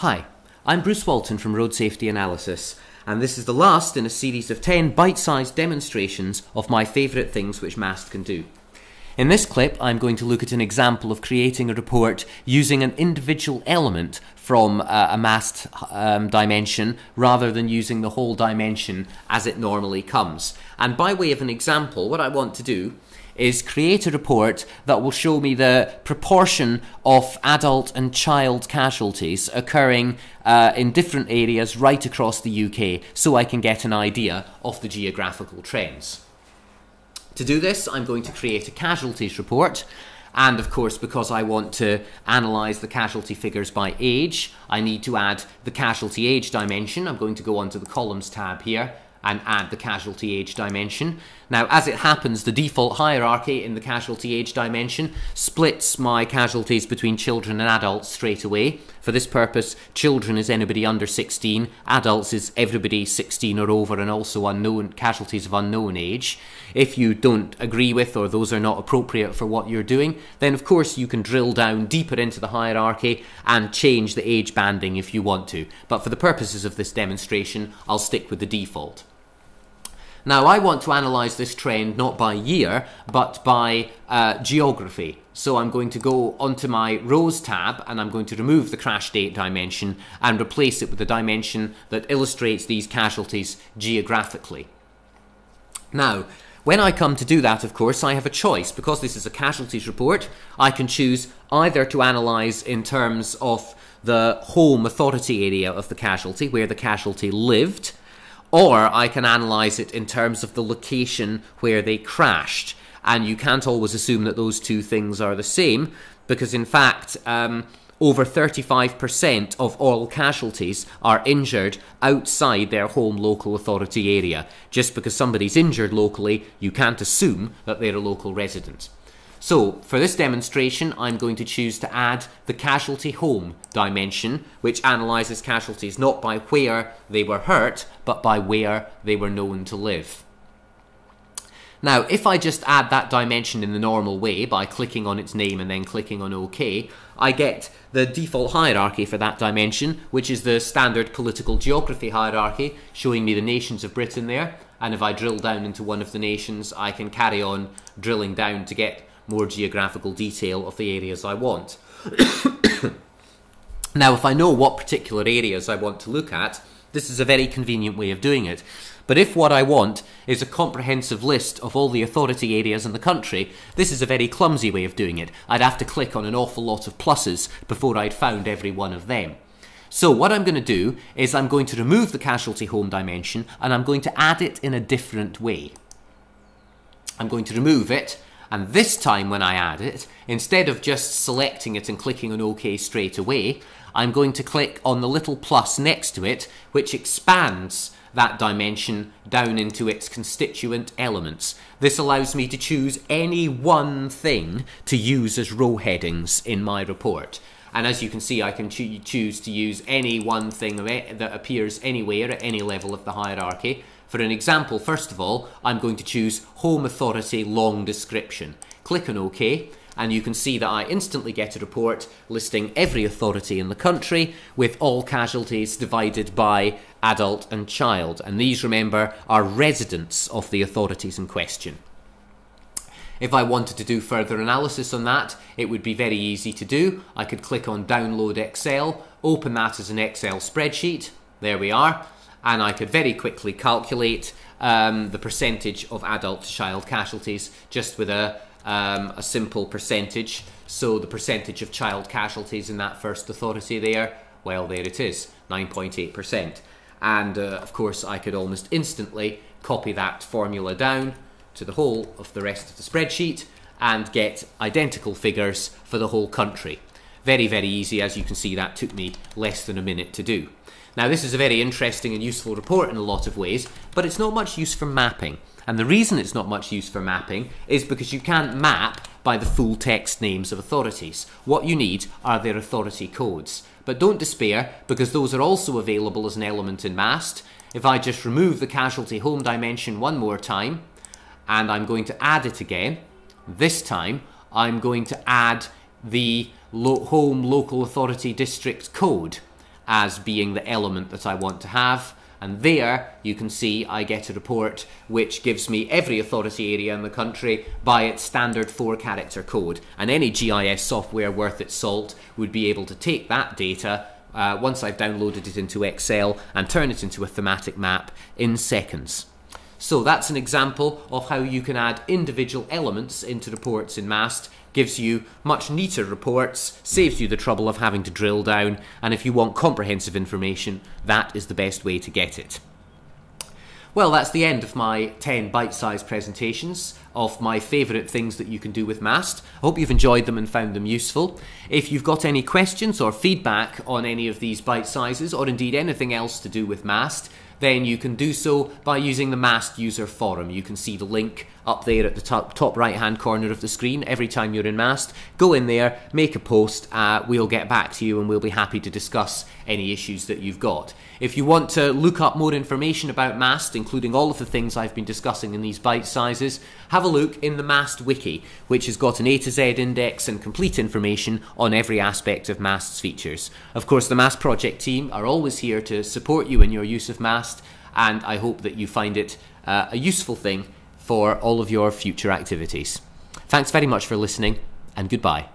Hi, I'm Bruce Walton from Road Safety Analysis, and this is the last in a series of 10 bite-sized demonstrations of my favourite things which MAST can do. In this clip, I'm going to look at an example of creating a report using an individual element from a MAST dimension rather than using the whole dimension as it normally comes. And by way of an example, what I want to do is create a report that will show me the proportion of adult and child casualties occurring in different areas right across the UK, so I can get an idea of the geographical trends. To do this, I'm going to create a casualties report, and of course, because I want to analyse the casualty figures by age, I need to add the casualty age dimension. I'm going to go onto the columns tab here and add the casualty age dimension. Now, as it happens, the default hierarchy in the casualty age dimension splits my casualties between children and adults straight away. For this purpose, children is anybody under 16, adults is everybody 16 or over and also unknown casualties of unknown age. If you don't agree with or those are not appropriate for what you're doing, then of course you can drill down deeper into the hierarchy and change the age banding if you want to. But for the purposes of this demonstration, I'll stick with the default. Now, I want to analyse this trend not by year, but by geography. So I'm going to go onto my rows tab and I'm going to remove the crash date dimension and replace it with the dimension that illustrates these casualties geographically. Now, when I come to do that, of course, I have a choice. Because this is a casualties report, I can choose either to analyse in terms of the home authority area of the casualty, where the casualty lived, or I can analyse it in terms of the location where they crashed. And you can't always assume that those two things are the same, because in fact, over 35% of all casualties are injured outside their home local authority area. Just because somebody's injured locally, you can't assume that they're a local resident. So, for this demonstration, I'm going to choose to add the casualty home dimension, which analyses casualties not by where they were hurt, but by where they were known to live. Now, if I just add that dimension in the normal way, by clicking on its name and then clicking on OK, I get the default hierarchy for that dimension, which is the standard political geography hierarchy, showing me the nations of Britain there. And if I drill down into one of the nations, I can carry on drilling down to get more geographical detail of the areas I want. Now, if I know what particular areas I want to look at, this is a very convenient way of doing it. But if what I want is a comprehensive list of all the authority areas in the country, this is a very clumsy way of doing it. I'd have to click on an awful lot of pluses before I'd found every one of them. So what I'm going to do is I'm going to remove the casualty home dimension and I'm going to add it in a different way. I'm going to remove it, and this time when I add it, instead of just selecting it and clicking on OK straight away, I'm going to click on the little plus next to it, which expands that dimension down into its constituent elements. This allows me to choose any one thing to use as row headings in my report. And as you can see, I can choose to use any one thing that appears anywhere at any level of the hierarchy. For an example, first of all, I'm going to choose Home Authority Long Description. Click on OK, and you can see that I instantly get a report listing every authority in the country with all casualties divided by adult and child. And these, remember, are residents of the authorities in question. If I wanted to do further analysis on that, it would be very easy to do. I could click on Download Excel, open that as an Excel spreadsheet. There we are. And I could very quickly calculate the percentage of adult to child casualties just with a simple percentage. So the percentage of child casualties in that first authority there, well, there it is, 9.8%. And of course, I could almost instantly copy that formula down to the whole of the rest of the spreadsheet and get identical figures for the whole country. Very, very easy. As you can see, that took me less than a minute to do. Now, this is a very interesting and useful report in a lot of ways, but it's not much use for mapping. And the reason it's not much use for mapping is because you can't map by the full text names of authorities. What you need are their authority codes. But don't despair, because those are also available as an element in MAST. If I just remove the casualty home dimension one more time, and I'm going to add it again, this time I'm going to add the home local authority district code. as being the element that I want to have. And there you can see I get a report which gives me every authority area in the country by its standard 4-character code. And any GIS software worth its salt would be able to take that data once I've downloaded it into Excel and turn it into a thematic map in seconds. So that's an example of how you can add individual elements into reports in MAST. Gives you much neater reports, saves you the trouble of having to drill down, and if you want comprehensive information, that is the best way to get it. Well, that's the end of my 10 bite-sized presentations of my favourite things that you can do with MAST. I hope you've enjoyed them and found them useful. If you've got any questions or feedback on any of these bite sizes, or indeed anything else to do with MAST, then you can do so by using the MAST user forum. You can see the link up there at the top right hand corner of the screen every time you're in MAST. Go in there, make a post, we'll get back to you and we'll be happy to discuss any issues that you've got. If you want to look up more information about MAST, including all of the things I've been discussing in these bite sizes, have a look in the MAST wiki, which has got an A to Z index and complete information on every aspect of MAST's features. Of course, the MAST project team are always here to support you in your use of MAST, and I hope that you find it a useful thing for all of your future activities. Thanks very much for listening, and goodbye.